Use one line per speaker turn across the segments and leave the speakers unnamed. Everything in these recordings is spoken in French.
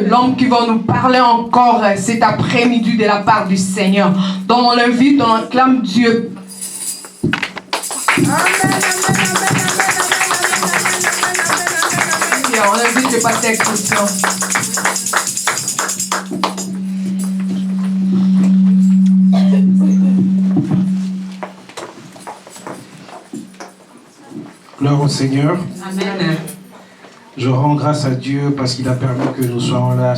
L'homme qui va nous parler encore cet après-midi de la part du Seigneur. Donc on l'invite, on acclame Dieu. On invite le pasteur Christian.
Gloire au Seigneur.
Amen.
Je rends grâce à Dieu parce qu'il a permis que nous soyons là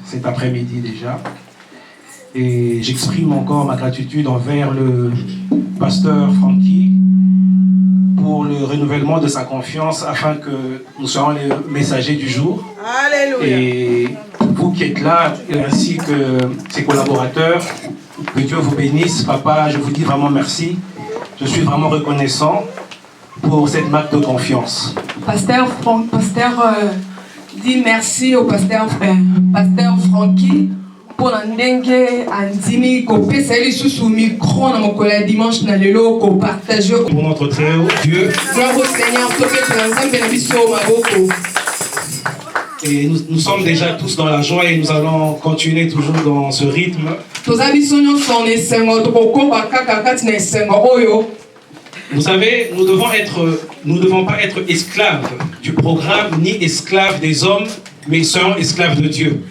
cet après-midi déjà. Et j'exprime encore ma gratitude envers le pasteur Francky pour le renouvellement de sa confiance afin que nous soyons les messagers du jour.
Alléluia.
Et vous qui êtes là, ainsi que ses collaborateurs, que Dieu vous bénisse. Papa, je vous dis vraiment merci. Je suis vraiment reconnaissant pour cette marque de confiance.
Pasteur dit merci au pasteur Francky pour l'endenge andimi ko pesa ili sous micro na mokola dimanche na lelo ko partager
Pour notre très haut Dieu.
Gloire au Seigneur,
Et nous sommes déjà tous dans la joie et nous allons continuer toujours dans ce rythme. Vous savez, nous ne devons pas être esclaves du programme ni esclaves des hommes, mais soyons esclaves de Dieu.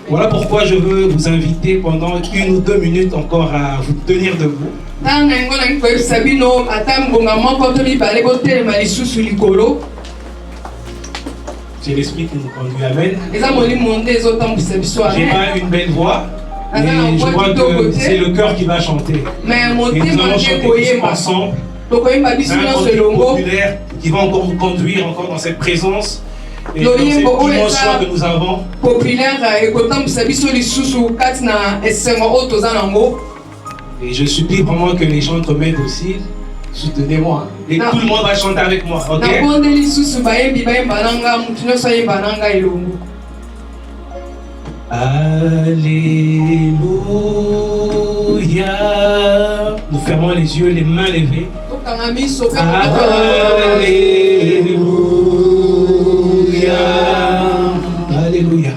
Voilà pourquoi je veux vous inviter pendant 1 ou 2 minutes encore à vous tenir debout. C'est l'esprit qui nous conduit. Amen. J'ai pas une belle voix, mais je crois que c'est le cœur qui va chanter. Et nous allons chanter tous ensemble. Un cantique populaire qui va encore nous conduire encore dans cette présence et dans cette dimension que nous avons. Et je supplie vraiment que les chantres m'aident aussi. Soutenez-moi. Et tout le monde va chanter avec moi. Ok? Alléluia. Nous fermons les yeux, les mains levées. Alléluia. Alléluia.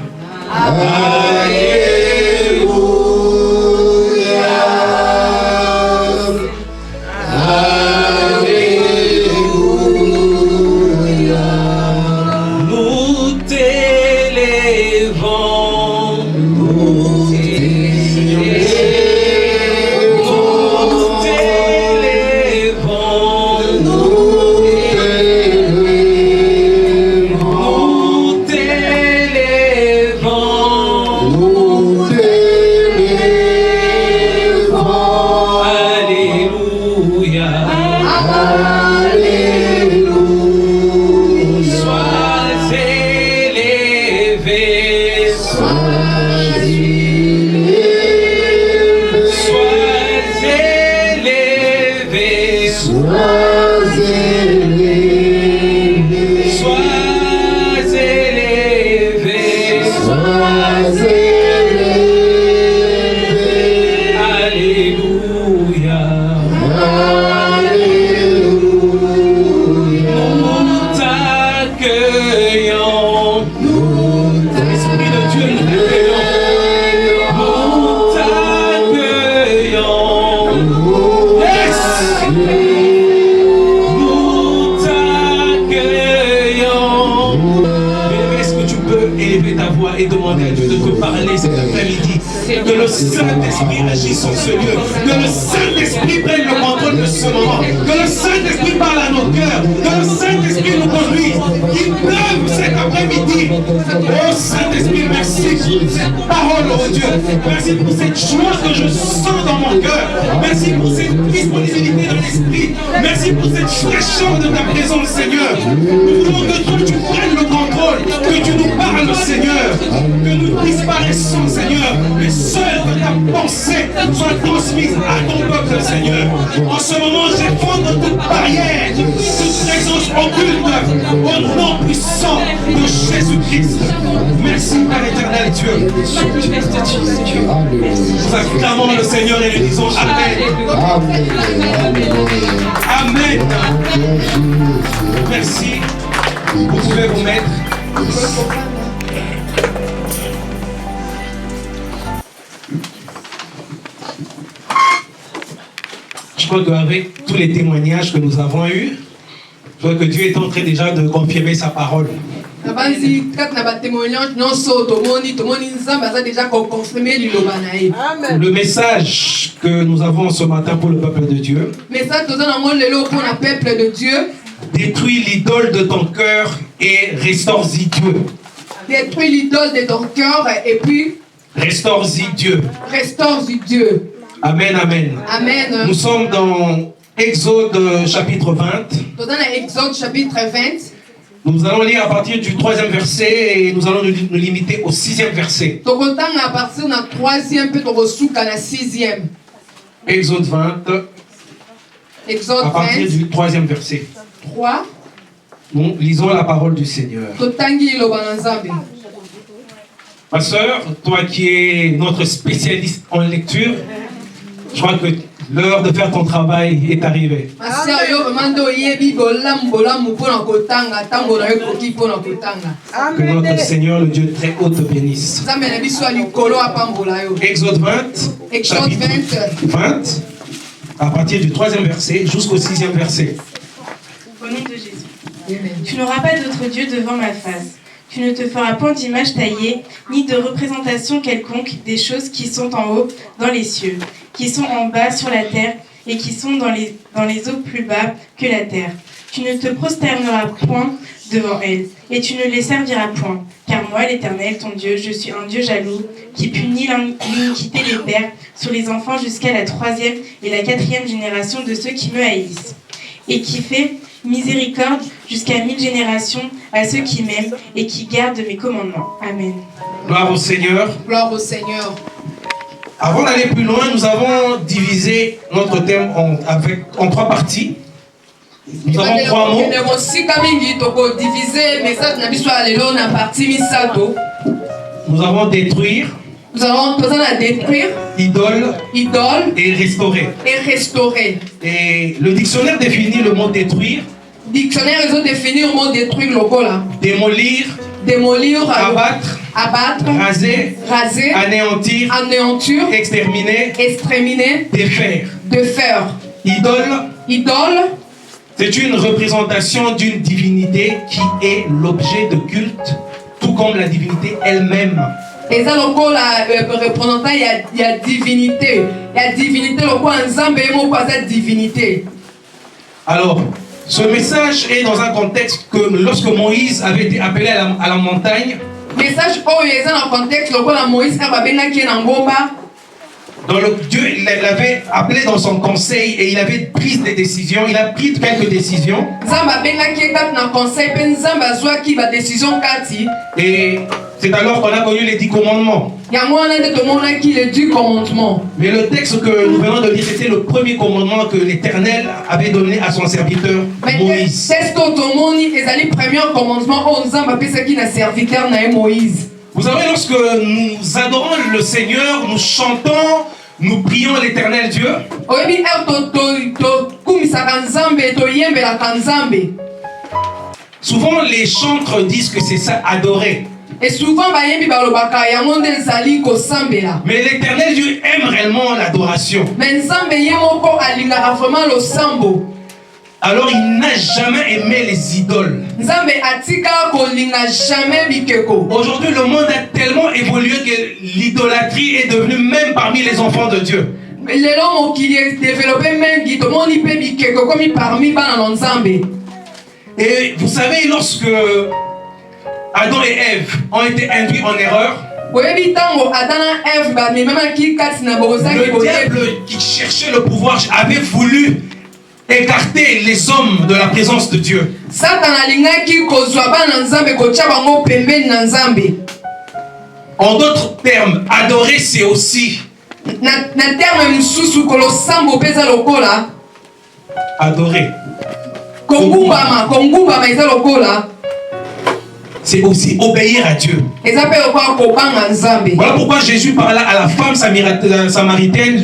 Et demander à Dieu de te parler cet après-midi. Que le Saint-Esprit agisse sur ce lieu. Que le Saint-Esprit prenne le contrôle de ce moment. Que le Saint-Esprit parle à nos cœurs. Que le Saint-Esprit nous conduise. Qu'il pleuve cet après-midi. Oh Saint-Esprit, merci pour cette parole, oh Dieu. Merci pour cette joie que je sens dans mon cœur. Merci pour cette disponibilité de l'Esprit. Merci pour cette fraîcheur de ta présence, Seigneur. Nous voulons que toi tu prennes le contrôle. Que tu nous parles, Seigneur. Que nous disparaissons, Seigneur, mais seul que ta pensée soit transmise à ton peuple, Seigneur. En ce moment, j'effondre toute barrière, toute présence occulte, au nom puissant de Jésus-Christ. Merci, Père éternel Dieu. Nous acclamons le Seigneur et lui disons Amen. crois qu'avec tous les témoignages que nous avons eus, je crois que Dieu est en train déjà de confirmer sa parole. Le message que nous avons ce matin pour le peuple de Dieu, détruis l'idole de ton cœur et restaure-y Dieu.
Détruis l'idole de ton cœur et puis
restaure-y Dieu.
Restaure-y Dieu.
Amen, amen.
Amen.
Nous sommes dans Exode chapitre 20.
Dans Exode chapitre 20.
Nous allons lire à partir du 3e verset et nous allons nous limiter au 6e verset.
À partir du 3e puis au 6e.
Exode 20.
Exode 20.
À partir du 3e verset.
3.
Nous lisons la parole du Seigneur. Ma sœur, toi qui es notre spécialiste en lecture, je crois que l'heure de faire ton travail est arrivée. Que notre Seigneur, le Dieu très haut, te bénisse. Exode 20, chapitre 20, à partir du 3e verset jusqu'au 6e verset.
Au nom de Jésus. Tu n'auras pas d'autre Dieu devant ma face. Tu ne te feras point d'image taillée, ni de représentation quelconque des choses qui sont en haut dans les cieux, qui sont en bas sur la terre, et qui sont dans les eaux plus bas que la terre. Tu ne te prosterneras point devant elles, et tu ne les serviras point. Car moi, l'Éternel, ton Dieu, je suis un Dieu jaloux, qui punit l'iniquité des pères sur les enfants jusqu'à la 3e et la 4e génération de ceux qui me haïssent, et qui fait miséricorde jusqu'à 1000 générations à ceux qui m'aiment et qui gardent mes commandements. Amen.
Gloire au Seigneur.
Gloire au Seigneur.
Avant d'aller plus loin, nous avons divisé notre thème en 3 parties. Nous avons 3 mots. Nous avons détruire.
Nous avons besoin de détruire.
Idole. Et restaurer. Et le dictionnaire définit le mot détruire.
Dictionnaire, ils ont défini le mot détruire le logo là. Démolir. Abattre. Raser.
Anéantir. Exterminer. Défaire. Idole. C'est une représentation d'une divinité qui est l'objet de culte, tout comme la divinité elle-même.
Et ça, le représentant, il y a divinité. Il y a divinité, le quoi, ensemble, il y a divinité.
Alors, ce message est dans un contexte que lorsque Moïse avait été appelé à la montagne,
message est dans un contexte le quoi Moïse a été
Dieu l'avait appelé dans son conseil et il avait pris des décisions. Il a pris quelques décisions. Et c'est alors qu'on a connu les 10 commandements. Mais le texte que nous venons de lire, c'était le premier commandement que l'Éternel avait donné à son serviteur Moïse. Vous savez, lorsque nous adorons le Seigneur, nous chantons, nous prions l'Éternel Dieu. Souvent les chantres disent que c'est ça, adorer.
Et souvent,
mais l'Éternel Dieu aime réellement l'adoration. Alors il n'a jamais aimé les idoles. Aujourd'hui, le monde a tellement évolué que l'idolâtrie est devenue même parmi les enfants de Dieu. Et vous savez, lorsque Adam et Ève ont été induits en erreur, le diable qui cherchait le pouvoir avait voulu écarter les hommes de la présence de Dieu. En d'autres termes, adorer c'est aussi adorer. C'est aussi obéir à Dieu. Voilà pourquoi Jésus parla à la femme samaritaine,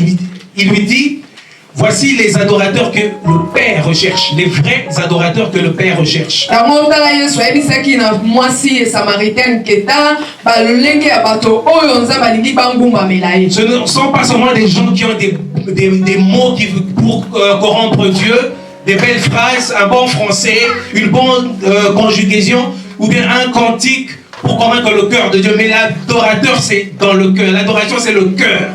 il lui dit: voici les adorateurs que le Père recherche, les vrais adorateurs que le Père recherche. Ce ne sont pas seulement des gens qui ont des mots pour corrompre Dieu, des belles phrases, un bon français, une bonne conjugaison, ou bien un cantique pour convaincre le cœur de Dieu. Mais l'adorateur, c'est dans le cœur. L'adoration, c'est le cœur.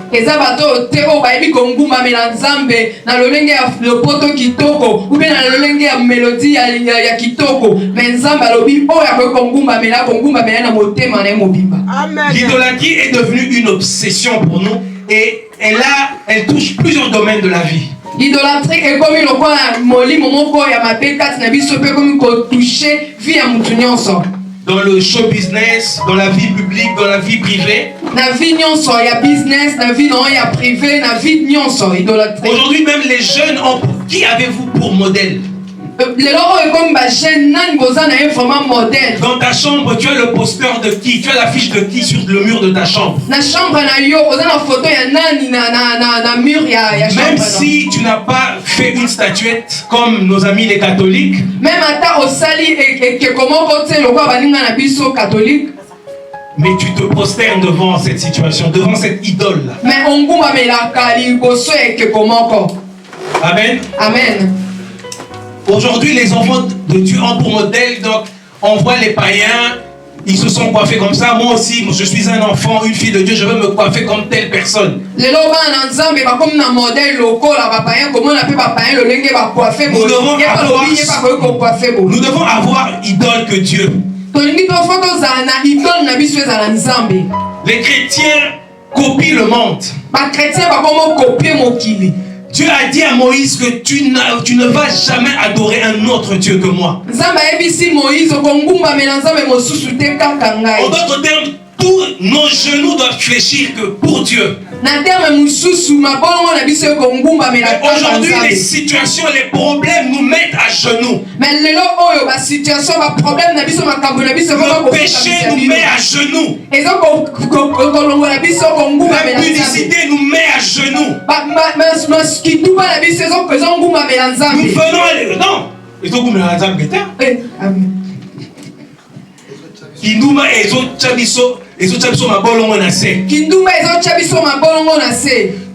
L'idolâtrie est devenue une obsession pour nous et elle touche plusieurs domaines de la vie.
L'idolâtrie est comme le quoi moli momoko ya mabeka na biso pe comme ko toucher vie ya mutu nyonso.
Dans le show business, dans la vie publique, dans la vie privée.
Na vie nyonso ya business, na vie non ya privé, na vie nyonso idolâtrie.
Aujourd'hui même les jeunes qui avez-vous pour modèle?
Dans
ta chambre, tu as le poster de qui? Tu as l'affiche de qui sur le mur de ta chambre?
Même
si tu n'as pas fait une statuette comme nos amis les catholiques, mais tu te prosternes devant cette situation, devant cette idole. Amen.
Amen.
Aujourd'hui, les enfants de Dieu ont pour modèle, donc on voit les païens, ils se sont coiffés comme ça. Moi aussi, je suis un enfant, une fille de Dieu, je veux me coiffer comme telle personne. Nous devons avoir idole que Dieu. Les chrétiens copient le monde. Dieu a dit à Moïse que tu ne vas jamais adorer un autre Dieu que moi. En d'autres termes, tous nos genoux doivent fléchir que pour Dieu. Aujourd'hui, les situations, les problèmes nous mettent à genoux. Le péché nous met à genoux. L'impudicité nous met à genoux. Nous venons non.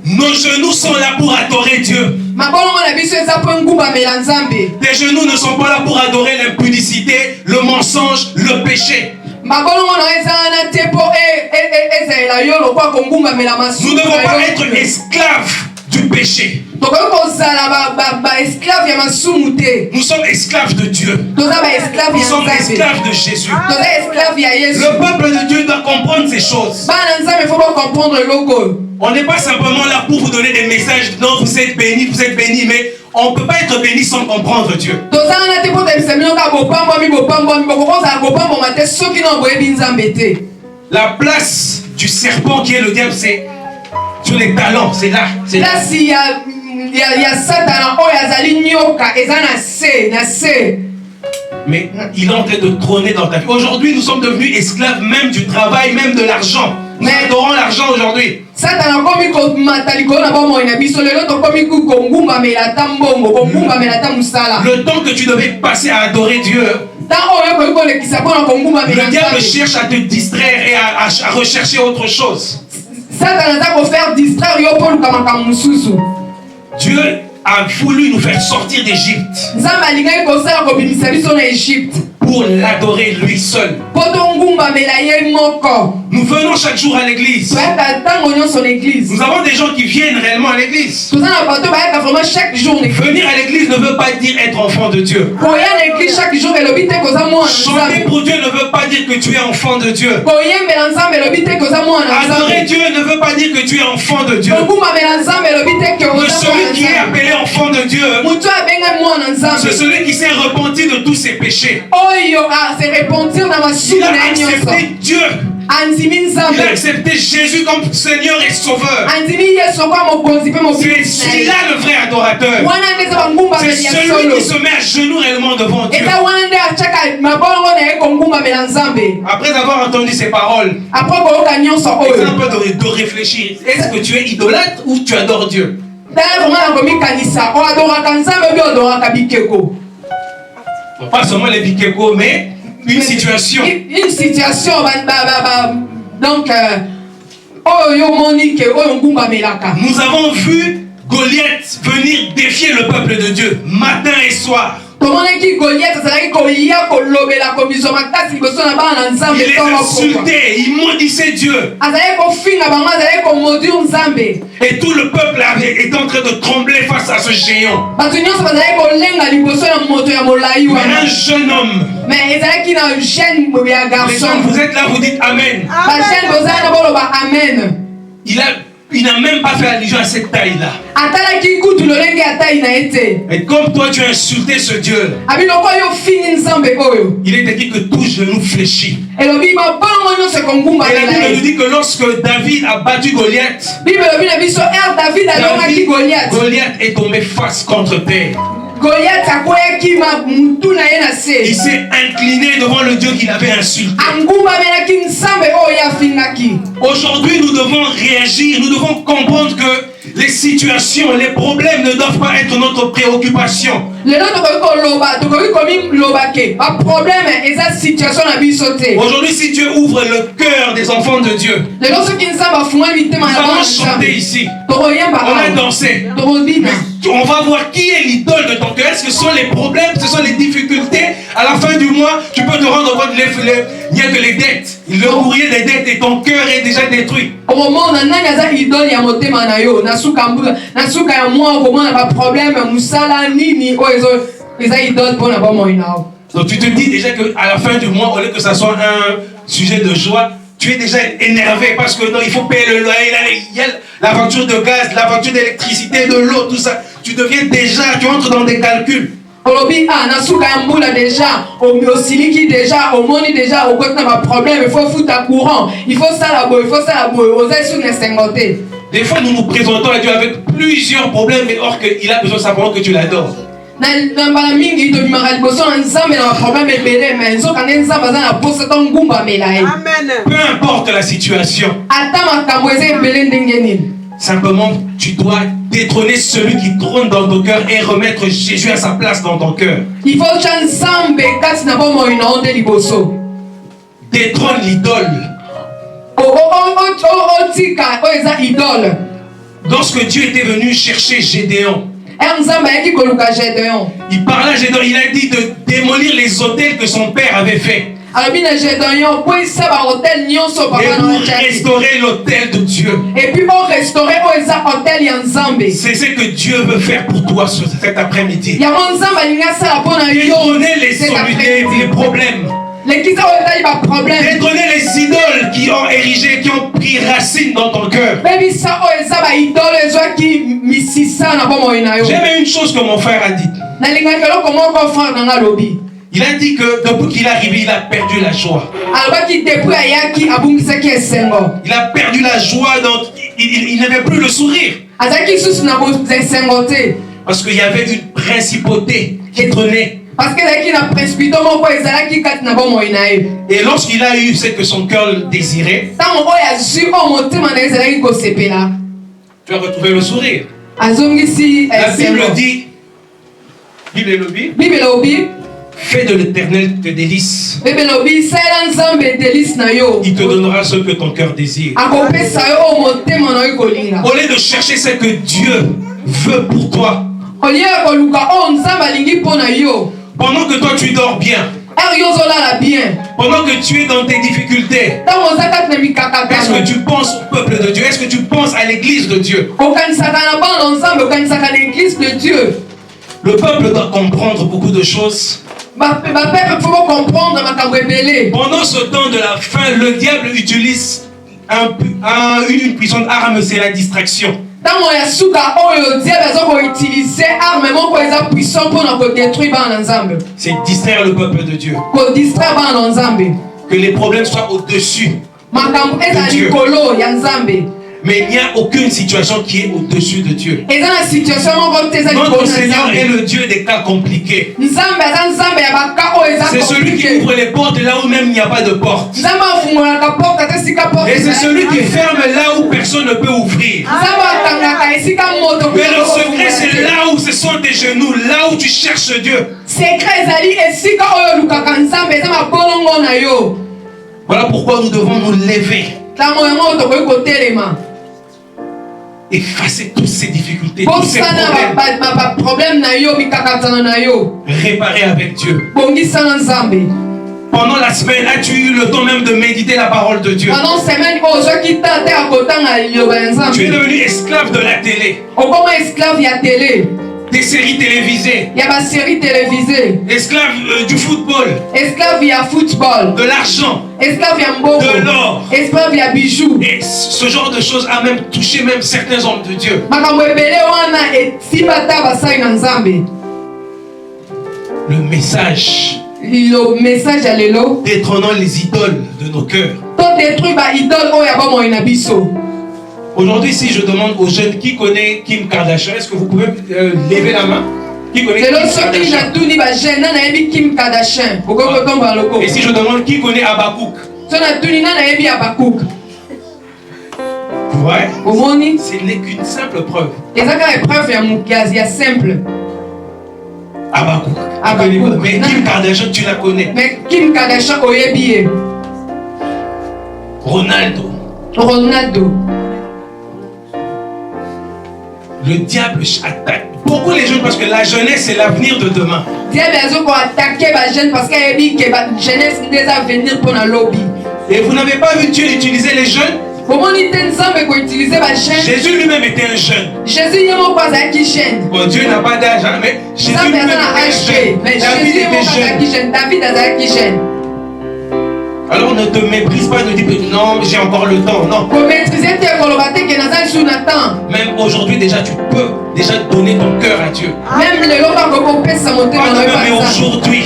Nos genoux sont là pour adorer Dieu. Tes genoux ne sont pas là pour adorer l'impudicité, le mensonge, le péché. Nous ne devons pas être esclaves du péché. Nous sommes esclaves de Dieu. Nous sommes esclaves de Jésus. Le peuple de Dieu doit comprendre ces choses. On n'est pas simplement là pour vous donner des messages. Non, vous êtes bénis, mais on ne peut pas être béni sans comprendre Dieu. La place du serpent qui est le diable, c'est sur les talons, c'est là. C'est là. Mais il est en train de trôner dans ta vie. Aujourd'hui, nous sommes devenus esclaves même du travail, même de l'argent. Nous adorons l'argent aujourd'hui. Le temps que tu devais passer à adorer Dieu, le diable cherche à te distraire et à rechercher autre chose. Dieu a voulu nous faire sortir d'Égypte pour l'adorer lui seul. Nous venons chaque jour à l'église. Nous avons des gens qui viennent réellement à l'église. Venir à l'église ne veut pas dire être enfant de Dieu. Chanter pour Dieu ne veut pas dire que tu es enfant de Dieu. Adorer Dieu ne veut pas dire que tu es enfant de Dieu. Que celui qui est appelé enfant de Dieu, c'est celui qui s'est repenti de tous ses péchés. Il a accepté Dieu. Il a accepté Jésus comme Seigneur et Sauveur. C'est celui-là le vrai adorateur. C'est celui qui se met à genoux réellement devant Dieu. Après avoir entendu ces paroles, c'est un peu de réfléchir. Est-ce que tu es idolâtre ou tu adores Dieu? Pas seulement les bikeko, mais une situation.
Une situation. Donc,
nous avons vu Goliath venir défier le peuple de Dieu matin et soir. Il les insultait, il maudissait Dieu. Et tout le peuple était en train de trembler face à ce géant. Mais un jeune homme. Les gens, vous êtes là, vous dites Amen. Il n'a même pas fait allusion à cette taille-là. Et comme toi, tu as insulté ce Dieu, il est dit que tout genou fléchit. Et la Bible nous dit que lorsque David a battu Goliath, Goliath est tombé face contre terre. Il s'est incliné devant le Dieu qu'il avait insulté. Aujourd'hui, nous devons réagir, nous devons comprendre que les situations, les problèmes ne doivent pas être notre préoccupation. Aujourd'hui, si Dieu ouvre le cœur des enfants de Dieu, nous allons chanter ici, on a dansé. On va voir qui est l'idole de ton cœur. Est-ce que ce sont les problèmes, ce sont les difficultés? À la fin du mois, tu peux te rendre compte qu'il n'y a que les dettes. Le courrier des dettes et ton cœur est déjà détruit. Donc tu te dis déjà qu'à la fin du mois, au lieu que ça soit un sujet de joie, tu es déjà énervé parce que non, il faut payer le loyer, il y a la facture de gaz, la facture d'électricité, de l'eau, tout ça. Tu deviens déjà, tu entres dans des calculs. Des fois, nous nous présentons à Dieu avec plusieurs problèmes, mais or qu'il a besoin simplement que tu l'adores. Peu importe la situation, simplement tu dois détrôner celui qui trône dans ton cœur et remettre Jésus à sa place dans ton cœur. Détrône l'idole. Lorsque Dieu était venu chercher Gédéon, il parla à Gédéon, il a dit de démolir les autels que son père avait fait. Et pour restaurer l'autel de Dieu. C'est ce que Dieu veut faire pour toi cet après-midi. Détrôner les problèmes. Détrôner les idoles qui ont érigé, qui ont pris racine dans ton cœur. J'aime une chose que mon frère a dit. Il a dit que depuis qu'il est arrivé, il a perdu la joie. Il a perdu la joie, donc il n'avait plus le sourire. Parce qu'il y avait une principauté qui trônait. Et lorsqu'il a eu ce que son cœur désirait, tu as retrouvé le sourire. La Bible dit, fais de l'Éternel tes délices. Il te donnera ce que ton cœur désire. Au lieu de chercher ce que Dieu veut pour toi, pendant que toi tu dors bien, pendant que tu es dans tes difficultés, est-ce que tu penses au peuple de Dieu? Est-ce que tu penses à l'église de Dieu? Le peuple doit comprendre beaucoup de choses. Pendant ce temps de la fin, le diable utilise une puissante arme, c'est la distraction. C'est distraire le peuple de Dieu. Que les problèmes soient au-dessus de Dieu. Mais il n'y a aucune situation qui est au-dessus de Dieu. Notre Seigneur est le Dieu des cas compliqués. C'est celui qui ouvre les portes là où même il n'y a pas de porte. Et c'est celui qui ferme là où personne ne peut ouvrir. Mais le secret, c'est là où ce sont tes genoux, là où tu cherches Dieu. Voilà pourquoi nous devons nous lever effacer toutes ces difficultés, tous ces problèmes. Réparer avec Dieu. Pendant la semaine, as-tu eu le temps même de méditer la parole de Dieu? Tu es devenu esclave de la télé. Des séries télévisées. Esclave du football. De l'argent. De l'or. Et ce genre de choses a même touché même certains hommes de Dieu. Le message. Détrônant les idoles de nos cœurs. Aujourd'hui, si je demande aux jeunes qui connaît Kim Kardashian, est-ce que vous pouvez lever la main? Qui connaît Kim Kardashian? Et si je demande qui connaît Habakkuk? Ouais. Ce n'est qu'une simple preuve. Habakkuk. Mais Kim Kardashian, tu la connais. Ronaldo. Le diable attaque. Pourquoi les jeunes? Parce que la jeunesse c'est l'avenir de demain. Et vous n'avez pas vu Dieu utiliser les jeunes? Jésus lui-même était un jeune. Bon, Dieu n'a pas d'âge, hein, mais Jésus lui-même était un jeune. David était jeune. Alors ne te méprise pas, ne dis pas non, j'ai encore le temps. Non. Même aujourd'hui déjà tu peux déjà donner ton cœur à Dieu. Pas demain, mais aujourd'hui.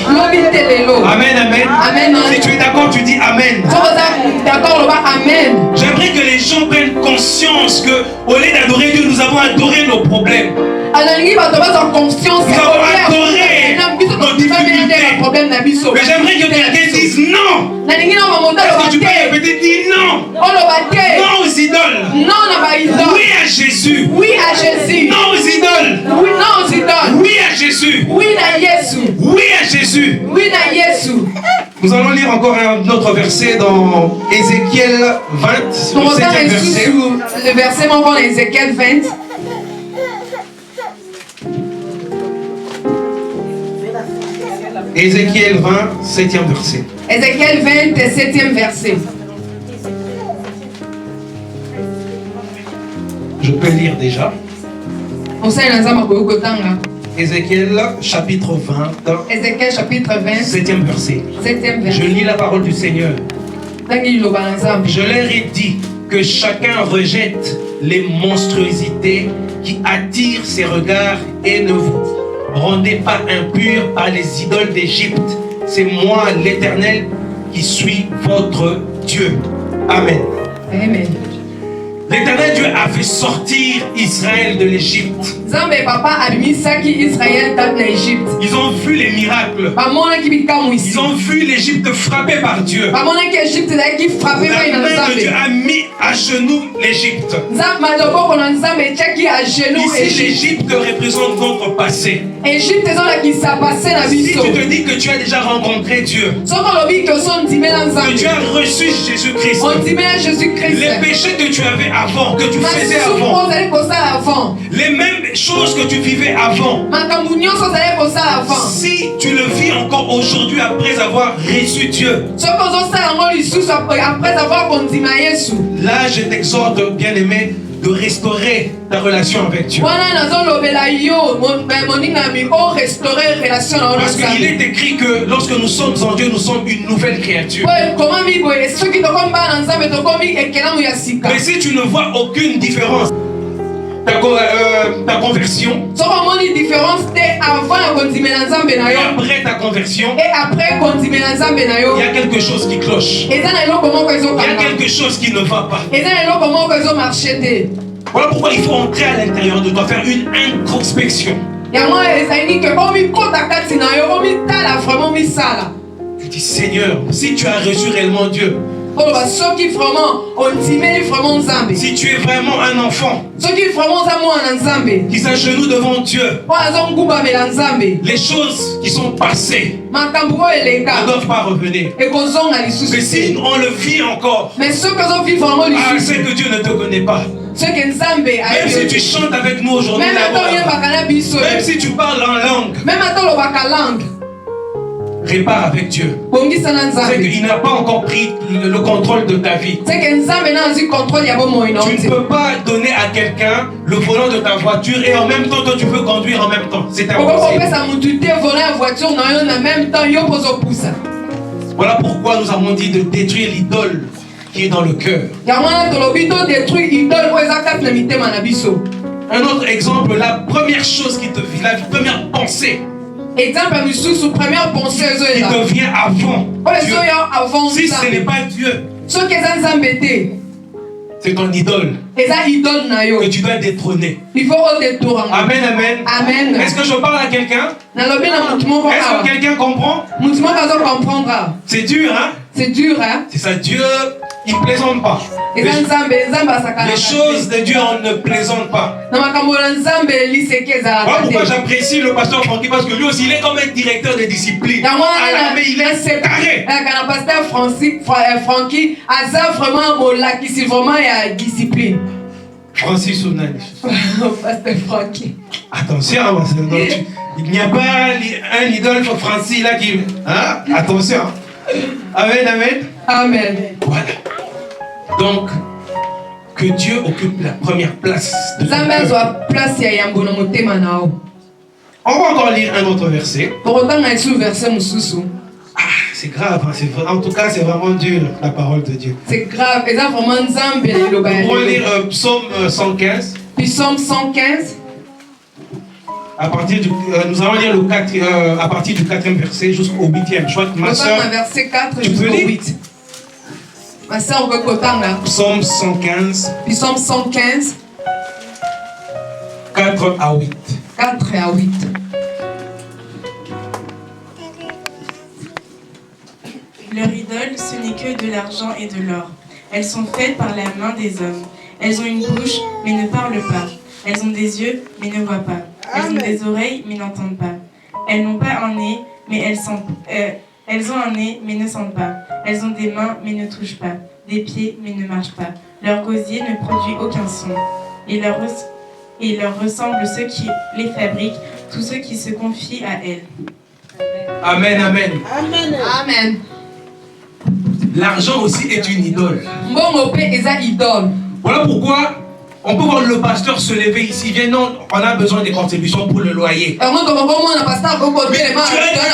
Amen, amen. Si tu es d'accord, tu dis amen. J'aimerais que les gens prennent conscience que au lieu d'adorer Dieu, nous avons adoré nos problèmes. Nous avons adoré nos difficultés. Mais j'aimerais que quelqu'un dise non. Est-ce que tu peux répéter? Dis non. Non aux idoles. Oui à Jésus.
Oui à Jésus.
Non aux idoles.
Oui, non aux idoles.
Oui à Jésus.
Oui à Jésus.
Oui à Jésus.
Oui à Jésus.
Nous allons lire encore un autre verset dans Ézéchiel 20, le 7e verset.
Le verset mon bon Ézéchiel 20.
Ézéchiel 20, 7e verset.
Ézéchiel 20, 7e verset.
Je peux lire déjà. Ézéchiel chapitre 20.
Ézéchiel chapitre 20.
7e verset.
7e verset.
Je lis la parole du Seigneur. Je leur ai dit que chacun rejette les monstruosités qui attirent ses regards et ne vous rendez pas impurs par les idoles d'Égypte. C'est moi l'Éternel qui suis votre Dieu. Amen.
Amen.
L'Éternel Dieu a fait sortir Israël de l'Égypte. Ils ont vu les miracles. Ils ont vu l'Égypte frappée par Dieu. La main de Dieu a mis à genoux l'Égypte. Ici, l'Égypte représente notre passé. Si tu te dis que tu as déjà rencontré Dieu, que tu as reçu Jésus-Christ, les péchés que tu avais avant, que tu faisais avant, les mêmes choses que tu vivais avant, si tu le vis encore aujourd'hui après avoir reçu Dieu, là je t'exhorte, bien-aimé, de restaurer ta relation avec Dieu. Parce qu'il est écrit que lorsque nous sommes en Dieu, nous sommes une nouvelle créature. Mais si tu ne vois aucune différence, ta conversion, et après ta conversion, il y a quelque chose qui cloche. Il y a quelque chose qui ne va pas. Voilà pourquoi il faut entrer à l'intérieur de toi, faire une introspection. Tu dis, Seigneur, si tu as reçu réellement Dieu, si tu es vraiment un enfant qui s'agenouille devant Dieu, les choses qui sont passées ne doivent pas revenir. Mais si on le vit encore, c'est que Dieu ne te connaît pas. Même si tu chantes avec nous aujourd'hui, même si tu parles en langue, répare avec Dieu. C'est qu'il n'a pas encore pris le contrôle de ta vie. Tu ne peux pas donner à quelqu'un le volant de ta voiture et en même temps, toi, tu peux conduire en même temps. C'est impossible. Voilà pourquoi nous avons dit de détruire l'idole qui est dans le cœur. Un autre exemple, la première chose qui te vient, la première pensée qui te vient avant Dieu. Si ce n'est pas Dieu, c'est ton idole que tu dois détrôner. Amen, amen. Est-ce que je parle à quelqu'un? Est-ce que quelqu'un comprend? C'est dur, hein?
C'est dur, hein?
C'est ça, Dieu, il ne plaisante pas. Les choses de Dieu, on ne plaisante pas. Voilà pourquoi j'apprécie le pasteur Francky, parce que lui aussi, il est comme un directeur de discipline. Mais il est carré.
Francky, vraiment discipline.
Francis Ounani.
Pasteur Francky.
Attention, il n'y a pas un idole pour Francis là qui. Hein? Attention. Amen, amen.
Amen.
Voilà. Donc, que Dieu occupe la première place de ton cœur. On va encore lire un autre verset. Ah, c'est grave, hein, en tout cas, c'est vraiment dur, la parole de Dieu.
C'est grave.
On va lire Psaume 115.
Psaume 115.
À partir du, nous allons lire à partir du 4e verset jusqu'au 8e. Je crois que ma soeur,
verset 4
tu peux lire?
8. Ma soeur,
Psaume 115.
Psaume 115.
4 à 8.
4 à 8.
Leur idole, ce n'est que de l'argent et de l'or. Elles sont faites par la main des hommes. Elles ont une bouche, mais ne parlent pas. Elles ont des yeux, mais ne voient pas. Elles ont des oreilles, mais n'entendent pas. Elles n'ont pas un nez, mais elles ont un nez, mais ne sentent pas. Elles ont des mains, mais ne touchent pas. Des pieds, mais ne marchent pas. Leur gosier ne produit aucun son. Et leur ressemblent ceux qui les fabriquent, tous ceux qui se confient à elles.
Amen, amen.
Amen. Amen.
L'argent aussi est une idole.
Idole.
Voilà pourquoi on peut voir le pasteur se lever ici. Viens, non, on a besoin des contributions pour le loyer. Mais tu as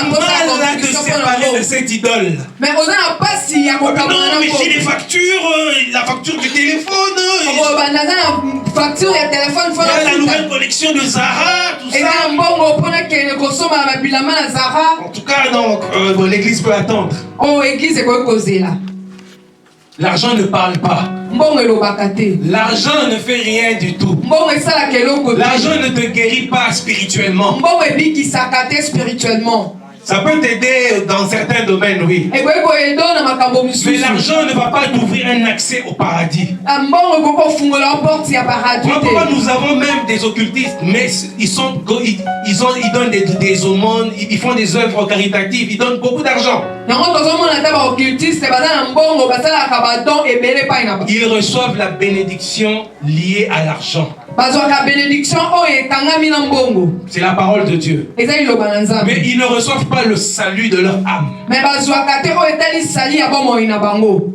du mal là de séparer de cette idole.
Mais on n'a pas si.
Non, mais j'ai les factures, la facture du téléphone. Il y a la nouvelle collection de Zara, tout ça. En tout cas, donc, l'église peut attendre. L'argent ne parle pas. L'argent ne fait rien du tout. L'argent ne te guérit pas spirituellement. Ça peut t'aider dans certains domaines, oui. Mais l'argent ne va pas t'ouvrir un accès au paradis. Pourquoi nous avons même des occultistes, mais ils donnent des aumônes, ils font des œuvres caritatives, ils donnent beaucoup d'argent. Ils reçoivent la bénédiction liée à l'argent. C'est la parole de Dieu. Mais ils ne reçoivent pas le salut de leur âme.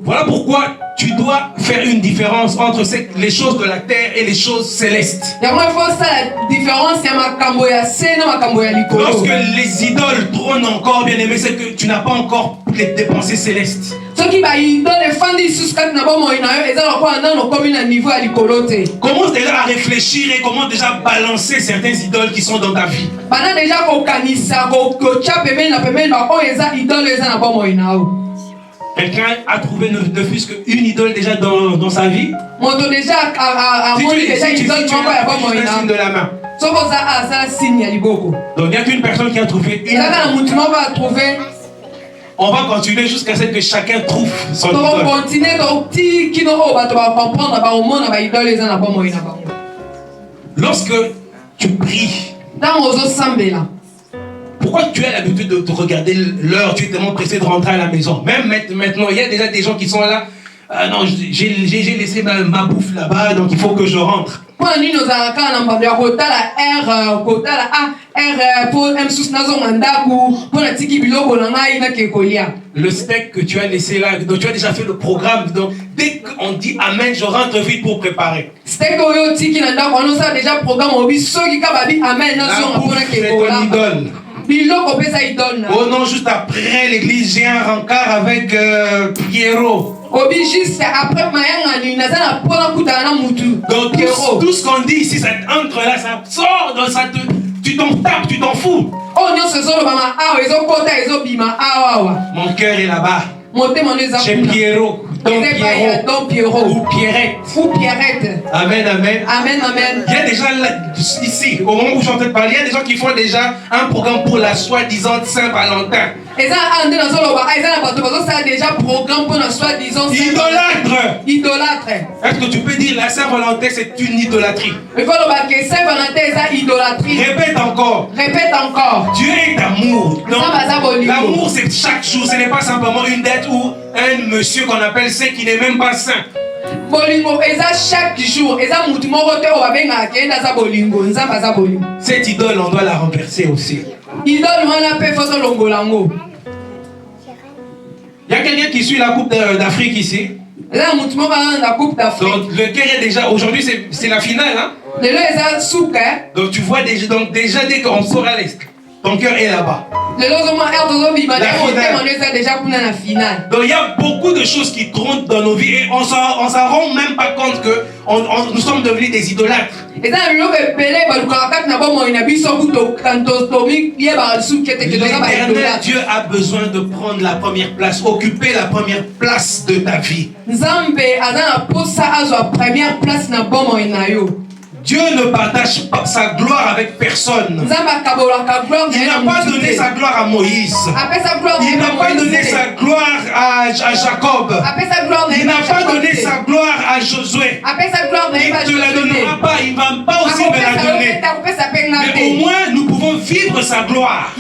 Voilà pourquoi tu dois faire une différence entre les choses de la terre et les choses célestes. Lorsque les idoles trônent encore, bien aimé, c'est que tu n'as pas encore des pensées célestes. Commence déjà à réfléchir et commence déjà à balancer certaines idoles qui sont dans ta vie. Quelqu'un a trouvé ne fût-ce qu'une idole déjà dans sa vie. Si tu es un signe de la main. Donc il n'y a qu'une personne qui a trouvé une. On va continuer jusqu'à ce que chacun trouve son idole. Lorsque tu pries, pourquoi tu as l'habitude de regarder l'heure, tu es tellement pressé de rentrer à la maison? Même maintenant, il y a déjà des gens qui sont là. ah non, j'ai laissé ma bouffe là-bas, donc il faut que je rentre. Le steak que tu as laissé là, donc tu as déjà fait le programme, donc dès qu'on dit amen, je rentre vite pour préparer. La bouffe est ton idole. Oh non, juste après l'église, j'ai un rencard avec Pierrot. Donc tout ce qu'on dit ici, ça entre là, ça sort, donc ça tu t'en tapes, tu t'en fous. Mon cœur est là-bas. Chez Pierrot. Pierrot. Ou Pierrette. Amen, amen.
Amen, amen.
Il y a déjà là, ici, au moment où je suis en train de parler, il y a des gens qui font déjà un programme pour la soi-disant Saint-Valentin.
Idolâtre.
Est-ce que tu peux dire la Saint-Valentin c'est une idolâtrie? Répète encore. Dieu est amour. L'amour c'est chaque jour, ce n'est pas simplement une dette ou un monsieur qu'on appelle saint qui n'est même pas saint.
Chaque jour,
cette idole on doit la renverser aussi. Il y a quelqu'un qui suit la Coupe d'Afrique ici. Donc le cœur est déjà, aujourd'hui c'est la finale, hein? Donc tu vois déjà, donc déjà dès qu'on sort à l'est, ton cœur est là-bas. Donc il y a beaucoup de choses qui trônent dans nos vies et on s'en rend même pas compte que nous sommes devenus des idolâtres. L'éternel Dieu a besoin de prendre la première place, occuper la première place de ta vie. Dieu ne partage pas sa gloire avec personne. Il n'a pas donné sa gloire à Moïse. Il n'a pas donné sa gloire à Jacob. Il n'a pas donné sa gloire à Josué. Il ne te la donnera pas. Il ne va pas aussi me la donner. Mais au moins, nous pouvons vivre sa gloire.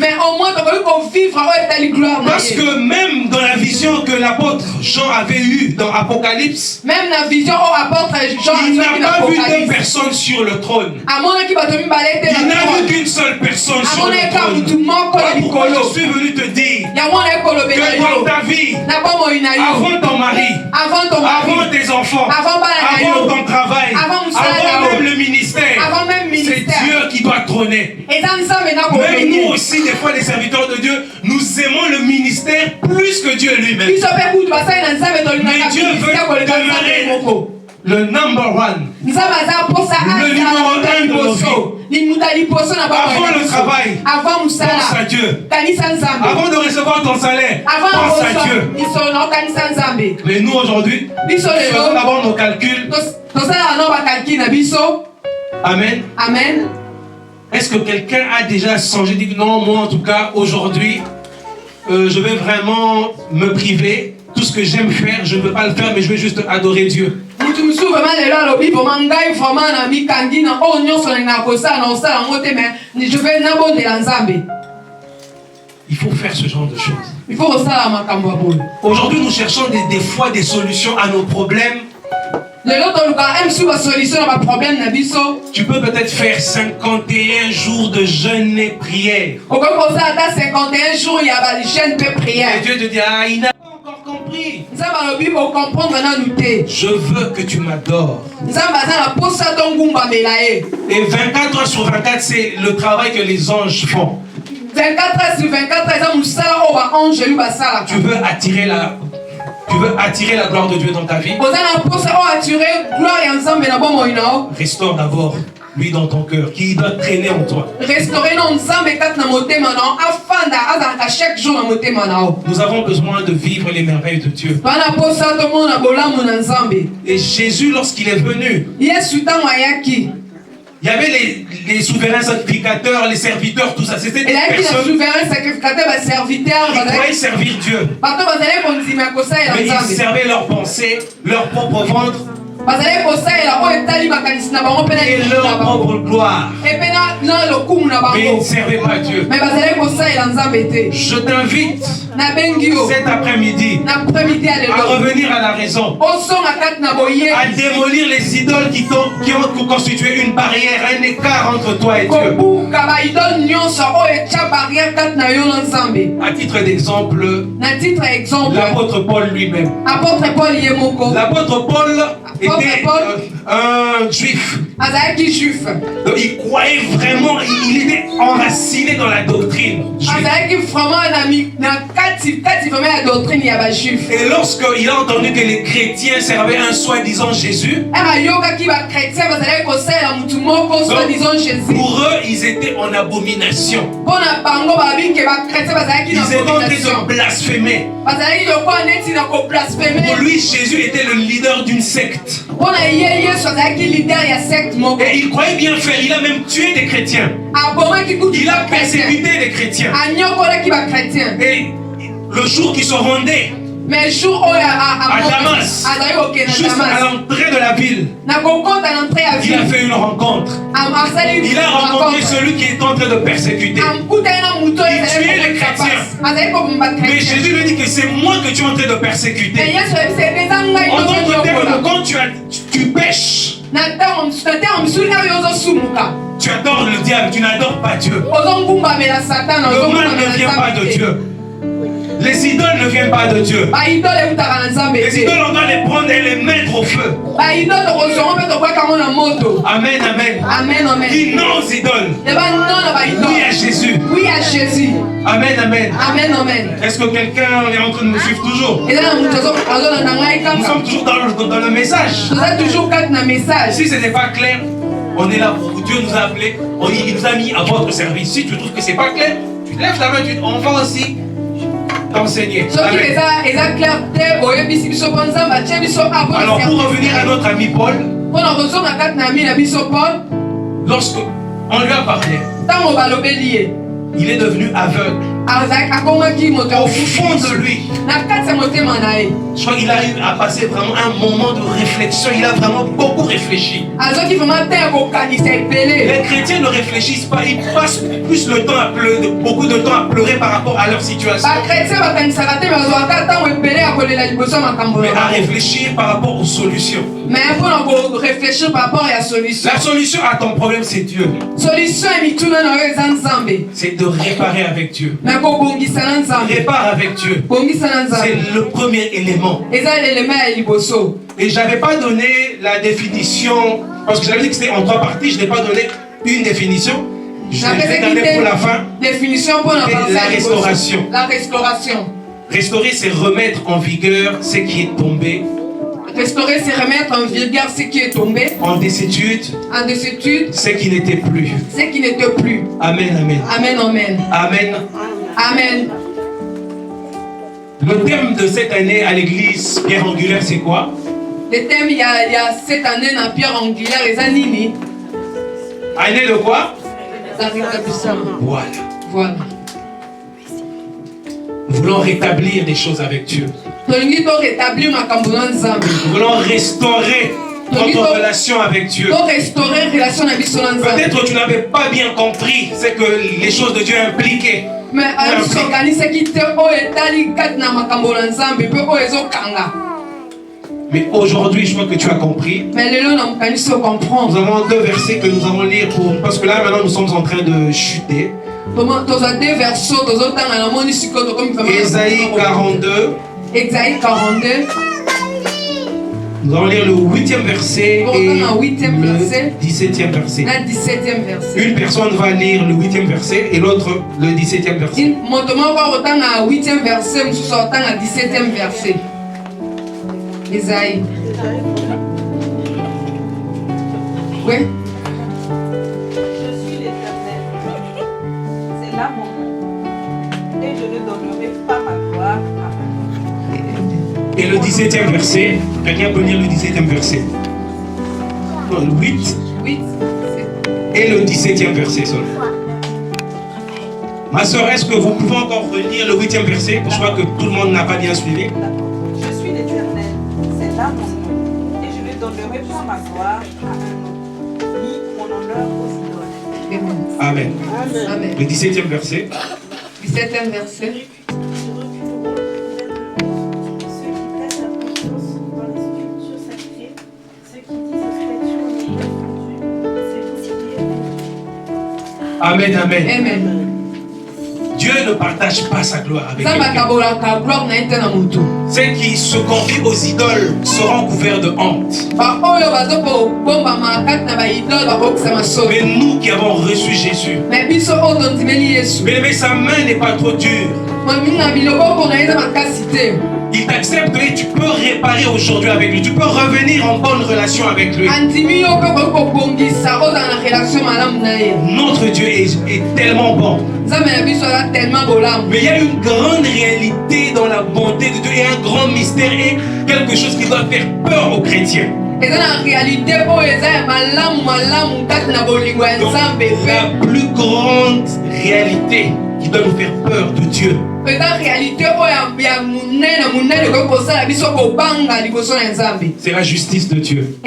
Parce que même dans la vision que l'apôtre Jean avait eue dans Apocalypse, il n'a pas vu deux personnes sur le trône. Il n'a vu qu'une seule personne sur le trône. Pourquoi je suis venu te dire que dans ta vie, avant ton mari, avant tes enfants, avant ton travail, avant même le ministère, c'est Dieu qui doit trôner. Même nous aussi, des fois les serviteurs de Dieu, nous aimons le ministère plus que Dieu lui-même. Mais Dieu veut demeurer le number one. Le numéro 1 de nos vies. Avant le travail, pense à Dieu. Avant de recevoir ton salaire, pense à Dieu. Mais nous aujourd'hui, faisons d'abord nos calculs. Amen.
Amen.
Est-ce que quelqu'un a déjà changé, dit non, moi en tout cas aujourd'hui, je vais vraiment me priver. Tout ce que j'aime faire, je ne peux pas le faire, mais je vais juste adorer Dieu. Il faut faire ce genre de choses. Aujourd'hui, nous cherchons des fois des solutions à nos problèmes. Tu peux peut-être faire 51 jours de jeûne et prière. Et Dieu te dit, ah, il n'a pas encore compris. Je veux que tu m'adores. Et 24 heures sur 24, c'est le travail que les anges font.
24 heures sur 24,
tu veux attirer la gloire de Dieu dans ta vie. Restaure d'abord lui dans ton cœur, qui doit traîner en toi. Nous avons besoin de vivre les merveilles de Dieu. Et Jésus, lorsqu'il est venu, il y avait les souverains sacrificateurs, les serviteurs, tout ça. C'était des personnes qui croyaient servir Dieu. Mais ils servaient leurs pensées, leur propre ventre et leur propre gloire. Mais ils ne servaient pas Dieu. Je t'invite cet après-midi à revenir à la raison, à démolir les idoles qui ont constitué une barrière, un écart entre toi et Dieu. À titre d'exemple, l'apôtre Paul lui-même. L'apôtre Paul était un juif. Donc, il croyait vraiment, il était enraciné dans la doctrine juive. Et lorsqu'il a entendu que les chrétiens servaient un soi-disant Jésus, pour eux, ils étaient en abomination. Ils étaient en train de blasphémer. Pour lui, Jésus était le leader d'une secte. Et il croyait bien faire, il a même tué des chrétiens. Il a persécuté des chrétiens. Et le jour qu'ils se rendaient à Damas, juste à l'entrée de la ville, il a fait une rencontre. Il a rencontré celui qui est en train de persécuter. Il tuait les chrétiens. Mais Jésus lui dit que c'est moi que tu es en train de persécuter. En d'autres termes, quand tu pêches, tu adores le diable, tu n'adores pas Dieu. Le mal ne vient pas de Dieu. Les idoles ne viennent pas de Dieu. Les idoles, on doit les prendre et les mettre au feu. Amen, amen. Dis non aux idoles. Oui à Jésus. Amen, amen. Est-ce que quelqu'un est en train de me suivre toujours? Nous sommes toujours dans le message. Si ce n'est pas clair, on est là pour vous. Dieu nous a appelés. Il nous a mis à votre service. Si tu trouves que ce n'est pas clair, tu lèves ta main, tu dis on va aussi t'enseigner. Alors pour revenir à notre ami Paul, lorsque on lui a parlé, il est devenu aveugle. Au fond de lui, je crois qu'il a eu à passer vraiment un moment de réflexion. Il a vraiment beaucoup réfléchi. Les chrétiens ne réfléchissent pas, ils passent plus le temps à pleurer, beaucoup de temps à pleurer par rapport à leur situation. Mais à réfléchir par rapport aux solutions. La solution à ton problème, c'est Dieu. C'est de réparer avec Dieu. Répare avec Dieu. C'est le premier élément. Et je n'avais pas donné la définition, parce que j'avais dit que c'était en 3 parties, je n'ai pas donné une définition. Je l'ai gardé pour la fin. La restauration. Restaurer, c'est remettre en vigueur ce qui est tombé.
Restaurer, c'est remettre en vigueur ce qui est tombé.
En désuétude. Ce qui n'était plus. Amen, amen.
Amen.
Le thème de cette année à l'église Pierre Angulaire, c'est quoi?
Le thème, il y a cette année dans Pierre Angulaire, les années.
Année de quoi?
Voilà.
Nous voulons rétablir des choses avec Dieu. Nous voulons restaurer notre relation avec Dieu. Peut-être que tu n'avais pas bien compris ce que les choses de Dieu impliquaient. Mais aujourd'hui, je crois que tu as compris. Nous avons 2 versets que nous allons lire parce que là maintenant nous sommes en train de chuter. Ésaïe 42. Nous allons lire le 8e verset et le 17e verset. Une personne va lire le 8e verset et l'autre le 17e verset.
Ésaïe. Oui.
Je suis l'Éternel. C'est là mon nom. Et je ne donnerai pas ma gloire à mon nom.
Et le 17e verset, quelqu'un peut lire le 17e verset. Non, le 8. Et le 17e verset seulement. Ma soeur, est-ce que vous pouvez encore relire le 8e verset? Je crois que tout le monde n'a pas bien suivi.
Je suis l'Éternel. C'est là mon nom. Et je ne donnerai pas ma gloire à un autre, ni mon honneur aux idoles.
Amen. Le 17e verset.
17e verset.
Amen, amen.
Amen.
Dieu ne partage pas sa gloire avec quelqu'un.
quelqu'un.
Ceux qui se confient aux idoles seront couverts de honte. Mais nous qui avons reçu Jésus, mais sa main n'est pas trop dure. Il t'accepte et tu peux réparer aujourd'hui avec lui. Tu peux revenir en bonne relation avec lui. Notre Dieu est tellement bon. Mais il y a une grande réalité dans la bonté de Dieu et un grand mystère et quelque chose qui doit faire peur aux chrétiens. Donc, la plus grande réalité qui doit nous faire peur de Dieu, c'est la justice de Dieu.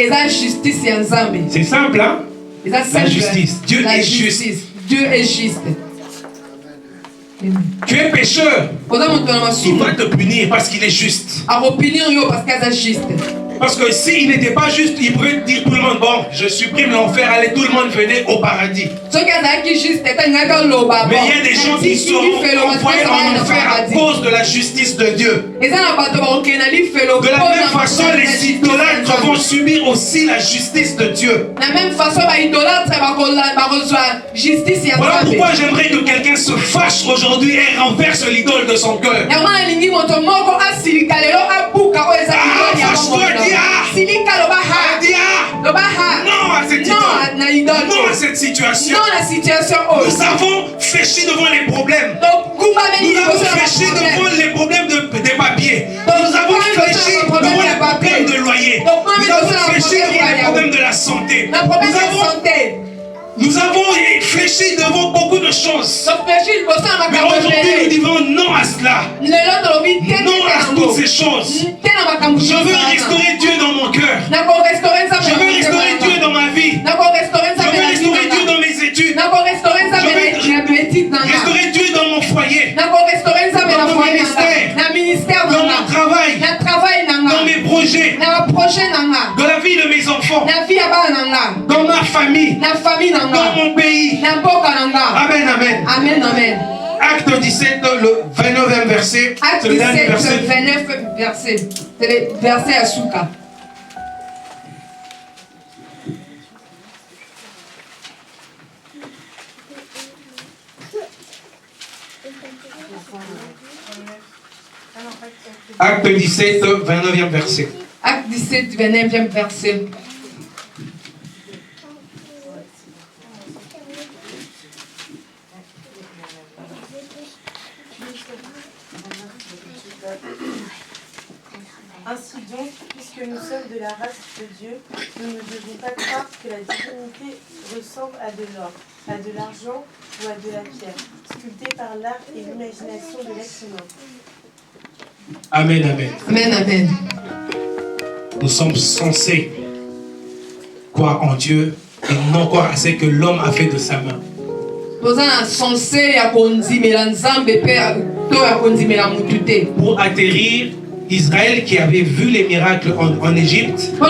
C'est simple, hein? La justice. Dieu est juste.
Dieu est juste.
Tu es pécheur, il va te punir parce qu'il est juste. Parce que s'il n'était pas juste, il pouvait dire tout le monde, bon, je supprime l'enfer, allez, tout le monde venait au paradis. Mais il y a des gens qui seront envoyés en enfer à cause de la justice de Dieu. De la même façon, les idolâtres vont subir aussi la justice de Dieu. Voilà pourquoi j'aimerais que quelqu'un se fâche aujourd'hui et renverse l'idole de son cœur. Fâche-toi, non à cette idole, non à cette situation. Nous avons fléchi devant les problèmes. Nous avons fléchi devant les problèmes des papiers. Nous avons fléchi devant les problèmes de loyer. Nous avons fléchi devant les problèmes de la santé. Nous avons fléchi devant beaucoup de choses. Mais aujourd'hui, nous disons non à cela. Non à toutes ces choses. Je veux restaurer Dieu dans mon cœur. Je veux restaurer Dieu dans ma vie. Je veux restaurer Dieu dans mes études. Je veux restaurer Dieu dans mon foyer. Dans mon ministère. Dans mon travail. Dans mes projets. Dans la vie de mes enfants. Dans ma famille. Dans mon pays. Amen, amen.
Amen, amen.
Acte 17, le 29e verset.
Acte 17, le 29e verset. C'est le verset à Souka.
Acte 17, 29e verset.
Acte 17, 29e verset.
Ainsi donc, puisque nous sommes de la race de Dieu, nous ne devons pas croire que la divinité ressemble à de l'or, à de l'argent ou à de la pierre, sculptée par l'art et l'imagination de l'être humain.
Amen, amen.
Amen, amen.
Nous sommes censés croire en Dieu et non croire à ce que l'homme a fait de sa main. Pour atterrir, Israël qui avait vu les miracles en Égypte, ils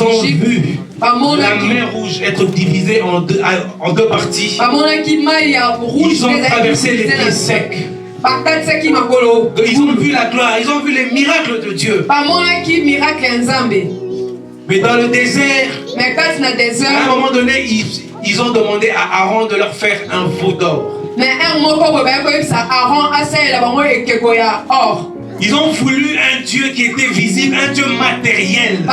ont vu la mer rouge être divisée en deux parties. Ils ont traversé les pays secs. Ils ont vu la gloire, ils ont vu les miracles de Dieu. Mais dans le désert, à un moment donné, ils ont demandé à Aaron de leur faire un veau d'or. Ils ont voulu un Dieu qui était visible, un Dieu matériel.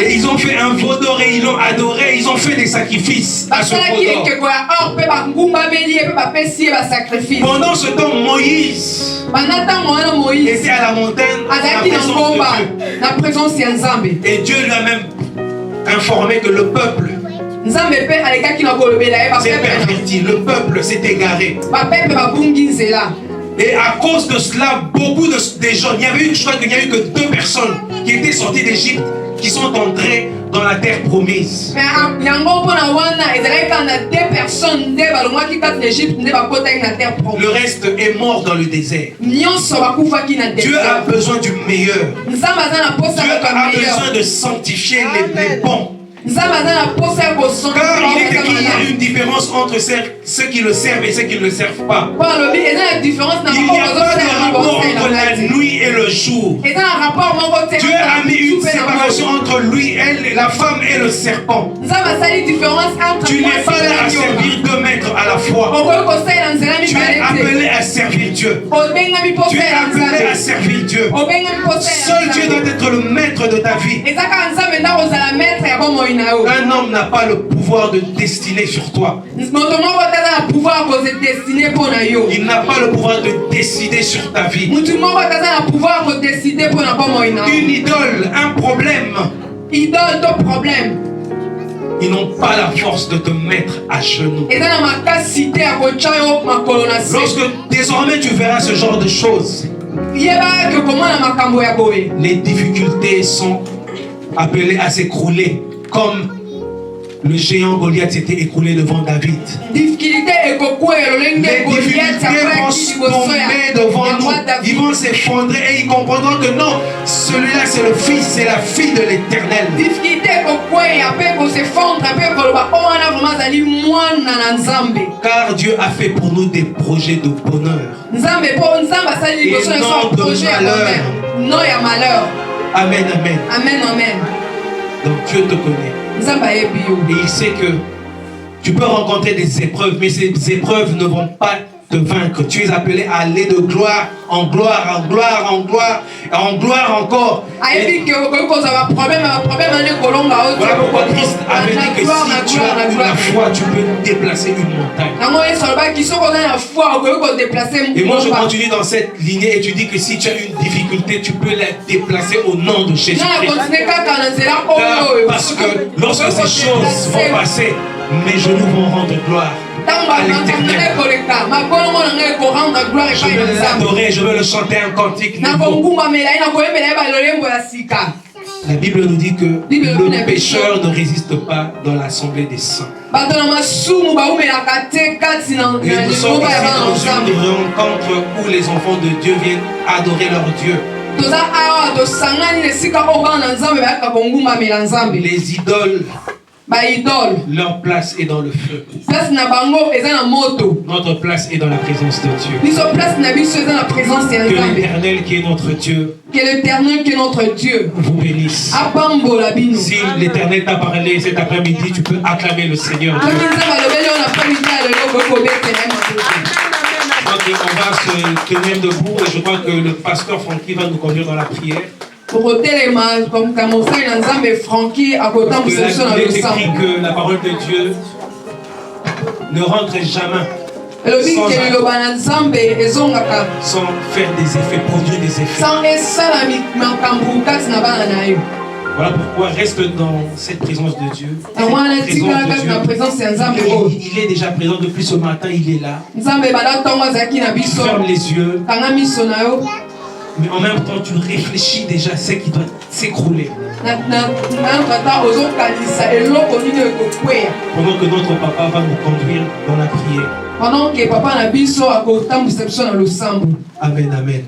Et ils ont fait un veau d'or et ils l'ont adoré. Ils ont fait des sacrifices à ce veau d'or. Pendant ce temps, Moïse était à la montagne, à la présence de Dieu. Et Dieu lui a même informé que le peuple s'est perverti, le peuple s'est égaré. Et à cause de cela, beaucoup de gens, je crois qu'il n'y a eu que 2 personnes qui étaient sorties d'Égypte, qui sont entrées dans la terre promise. Le reste est mort dans le désert. Dieu a besoin du meilleur. Dieu a besoin de sanctifier les bons. Car il est écrit qu'il y a une différence entre ceux qui le servent et ceux qui ne le servent pas. Il n'y a pas de rapport entre la nuit et le jour. Dieu a mis une séparation entre lui, elle, la femme et le serpent. Tu n'es pas là à servir deux maîtres à la fois. Tu es appelé à servir Dieu. Tu es appelé à servir Dieu. Seul Dieu doit être le maître de ta vie. Un homme n'a pas le pouvoir de destiner sur toi. Il n'a pas le pouvoir de décider sur ta vie. Une idole, un problème. Ils n'ont pas la force de te mettre à genoux. Lorsque désormais tu verras ce genre de choses, les difficultés sont appelées à s'écrouler comme le géant Goliath s'était écroulé devant David. Les difficultés vont tomber devant nous. Ils vont s'effondrer et ils comprendront que non, celui-là c'est le fils, c'est la fille de l'Éternel. Car Dieu a fait pour nous des projets de bonheur et non de malheur. Amen, amen.
Amen, amen.
Donc Dieu te connaît. Et il sait que tu peux rencontrer des épreuves, mais ces épreuves ne vont pas te vaincre. Tu es appelé à aller de gloire en gloire, en gloire, en gloire, en gloire encore. Voilà pourquoi Christ avait dit que si tu as la foi, tu peux déplacer une montagne. Et moi je continue dans cette lignée et tu dis que si tu as une difficulté, tu peux la déplacer au nom de Jésus-Christ. Parce que lorsque ces choses vont passer, mes genoux vont rendre gloire à l'Éternel. Je veux l'adorer, je veux le chanter un cantique nouveau. La Bible nous dit que le pécheur ne résiste pas dans l'assemblée des saints. Et nous sommes ici dans une rencontre où les enfants de Dieu viennent adorer leur Dieu. Les idoles, leur place est dans le feu. Notre place est dans la présence de Dieu. Que l'Éternel qui est notre Dieu vous bénisse. Si l'Éternel t'a parlé cet après-midi, tu peux acclamer le Seigneur Dieu. Donc, on va se tenir debout et je crois que le pasteur Francky va nous conduire dans la prière. Parce que là, il est écrit que la parole de Dieu ne rentre jamais sans faire des effets, produire des effets. Voilà pourquoi reste dans cette présence de Dieu. Il est déjà présent depuis ce matin, il est là. Ferme les yeux. Mais en même temps, tu réfléchis déjà à ce qui doit s'écrouler. Pendant que notre papa va nous conduire dans la prière. Amen, amen.